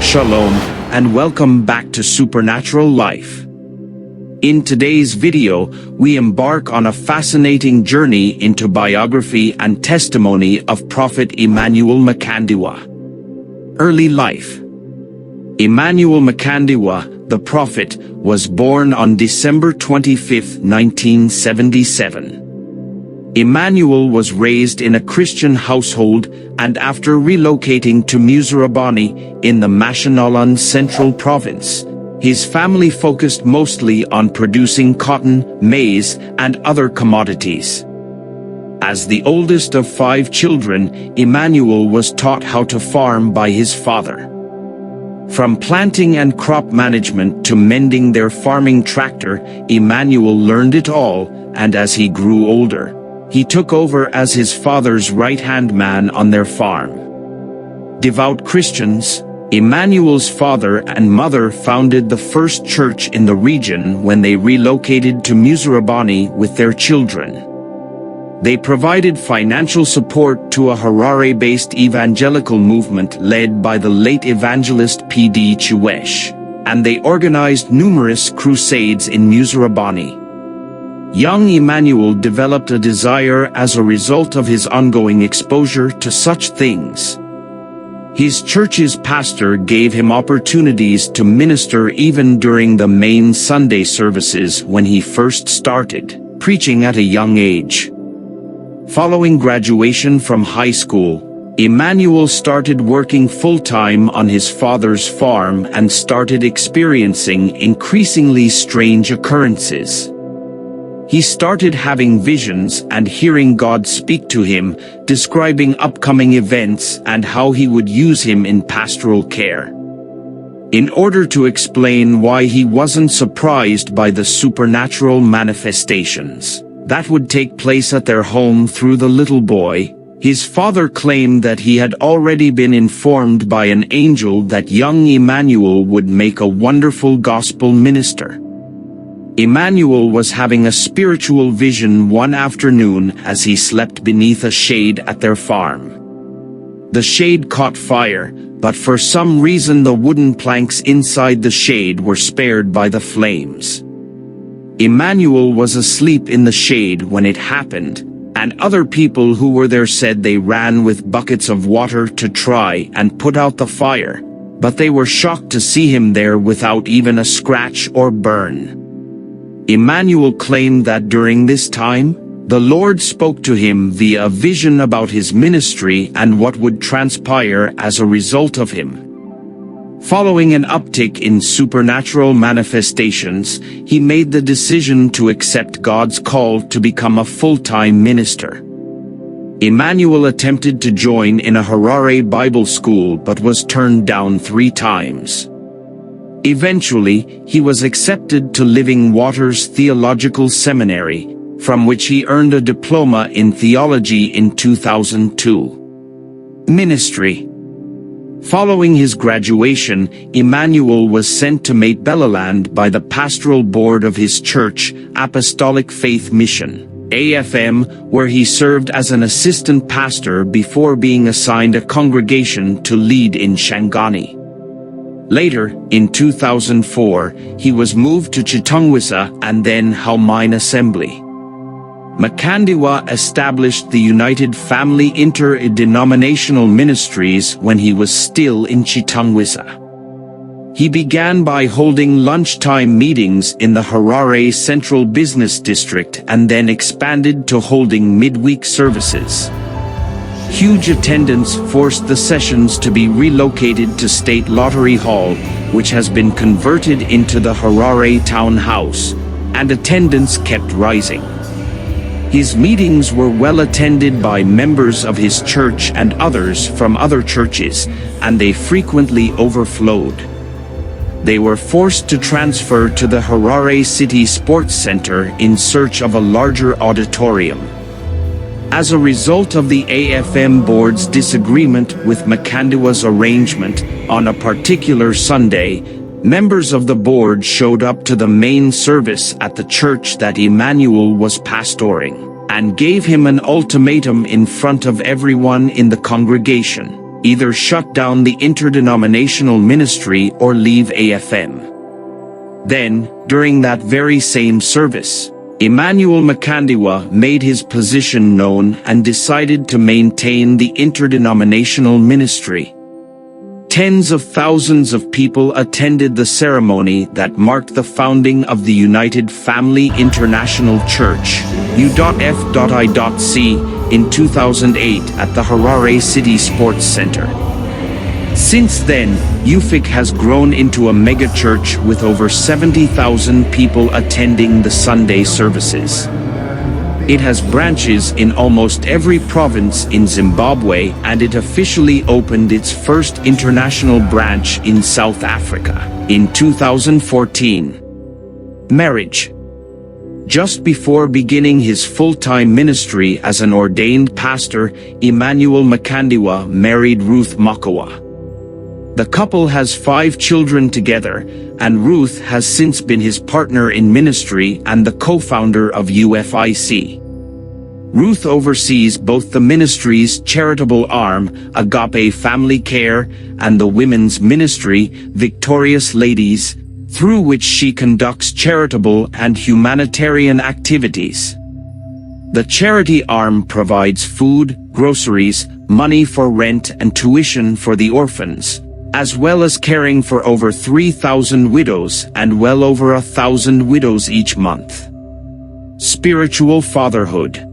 Shalom, and welcome back to Supernatural Life. In today's video, we embark on a fascinating journey into biography and testimony of Prophet Emmanuel Makandiwa. Early life. Emmanuel Makandiwa, the prophet, was born on December 25, 1977. Emmanuel was raised in a Christian household, and after relocating to Musarabani in the Mashonaland Central Province, his family focused mostly on producing cotton, maize, and other commodities. As the oldest of 5 children, Emmanuel was taught how to farm by his father. From planting and crop management to mending their farming tractor, Emmanuel learned it all, and as he grew older, he took over as his father's right-hand man on their farm. Devout Christians, Emmanuel's father and mother founded the first church in the region when they relocated to Musarabani with their children. They provided financial support to a Harare-based evangelical movement led by the late evangelist P.D. Chiwesh, and they organized numerous crusades in Musarabani. Young Emmanuel developed a desire as a result of his ongoing exposure to such things. His church's pastor gave him opportunities to minister even during the main Sunday services when he first started preaching at a young age. Following graduation from high school, Emmanuel started working full-time on his father's farm and started experiencing increasingly strange occurrences. He started having visions and hearing God speak to him, describing upcoming events and how he would use him in pastoral care. In order to explain why he wasn't surprised by the supernatural manifestations that would take place at their home through the little boy, his father claimed that he had already been informed by an angel that young Emmanuel would make a wonderful gospel minister. Emmanuel was having a spiritual vision one afternoon as he slept beneath a shade at their farm. The shade caught fire, but for some reason the wooden planks inside the shade were spared by the flames. Emmanuel was asleep in the shade when it happened, and other people who were there said they ran with buckets of water to try and put out the fire, but they were shocked to see him there without even a scratch or burn. Emmanuel claimed that during this time, the Lord spoke to him via a vision about his ministry and what would transpire as a result of him. Following an uptick in supernatural manifestations, he made the decision to accept God's call to become a full-time minister. Emmanuel attempted to join in a Harare Bible school but was turned down 3 times. Eventually, he was accepted to Living Waters Theological Seminary, from which he earned a diploma in theology in 2002. Ministry. Following his graduation, Emmanuel was sent to Maitbelaland by the pastoral board of his church, Apostolic Faith Mission, AFM, where he served as an assistant pastor before being assigned a congregation to lead in Shangani. Later, in 2004, he was moved to Chitungwisa and then Haumine Assembly. Makandiwa established the United Family Interdenominational Ministries when he was still in Chitungwisa. He began by holding lunchtime meetings in the Harare Central Business District and then expanded to holding midweek services. Huge attendance forced the sessions to be relocated to State Lottery Hall, which has been converted into the Harare Town House, and attendance kept rising. His meetings were well attended by members of his church and others from other churches, and they frequently overflowed. They were forced to transfer to the Harare City Sports Center in search of a larger auditorium. As a result of the AFM board's disagreement with Makandiwa's arrangement, on a particular Sunday, members of the board showed up to the main service at the church that Emmanuel was pastoring, and gave him an ultimatum in front of everyone in the congregation. either shut down the interdenominational ministry or leave AFM. Then, during that very same service, Emmanuel Makandiwa made his position known and decided to maintain the interdenominational ministry. Tens of thousands of people attended the ceremony that marked the founding of the United Family International Church, U.F.I.C., in 2008 at the Harare City Sports Center. Since then, UFIC has grown into a mega-church with over 70,000 people attending the Sunday services. It has branches in almost every province in Zimbabwe, and it officially opened its first international branch in South Africa in 2014. Marriage. Just before beginning his full-time ministry as an ordained pastor, Emmanuel Makandiwa married Ruth Makawa. The couple has 5 children together, and Ruth has since been his partner in ministry and the co-founder of UFIC. Ruth oversees both the ministry's charitable arm, Agape Family Care, and the women's ministry, Victorious Ladies, through which she conducts charitable and humanitarian activities. The charity arm provides food, groceries, money for rent and tuition for the orphans, as well as caring for over 3,000 widows and well over 1,000 widows each month. Spiritual fatherhood.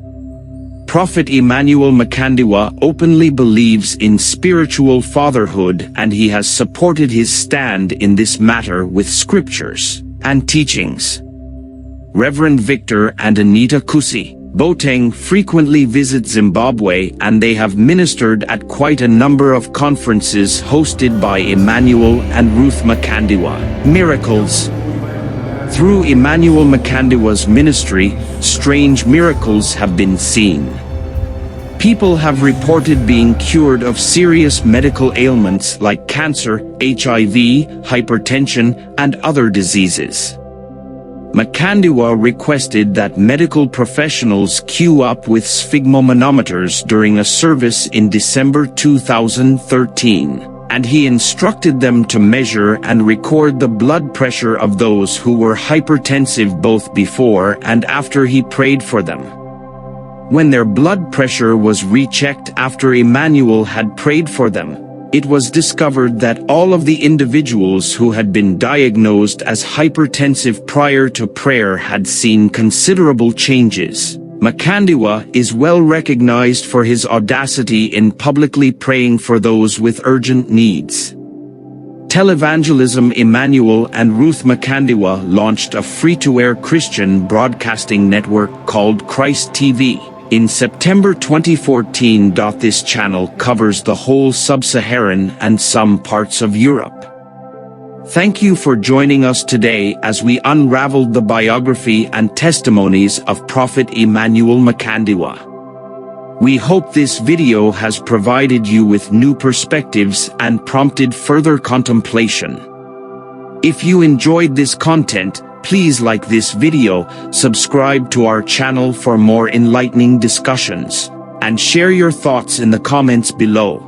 Prophet Emmanuel Makandiwa openly believes in spiritual fatherhood, and he has supported his stand in this matter with scriptures and teachings. Reverend Victor and Anita Kusi Boateng frequently visit Zimbabwe, and they have ministered at quite a number of conferences hosted by Emmanuel and Ruth Makandiwa. Miracles. Through Emmanuel Makandiwa's ministry, strange miracles have been seen. People have reported being cured of serious medical ailments like cancer, HIV, hypertension, and other diseases. Makandiwa requested that medical professionals queue up with sphygmomanometers during a service in December 2013, and he instructed them to measure and record the blood pressure of those who were hypertensive both before and after he prayed for them. When their blood pressure was rechecked after Emmanuel had prayed for them, it was discovered that all of the individuals who had been diagnosed as hypertensive prior to prayer had seen considerable changes. Makandiwa is well recognized for his audacity in publicly praying for those with urgent needs. Televangelism. Emmanuel and Ruth Makandiwa launched a free-to-air Christian broadcasting network called Christ TV in September 2014. This channel covers the whole sub-Saharan and some parts of Europe. Thank you for joining us today as we unraveled the biography and testimonies of Prophet Emmanuel Makandiwa. We hope this video has provided you with new perspectives and prompted further contemplation. If you enjoyed this content, please like this video, subscribe to our channel for more enlightening discussions, and share your thoughts in the comments below.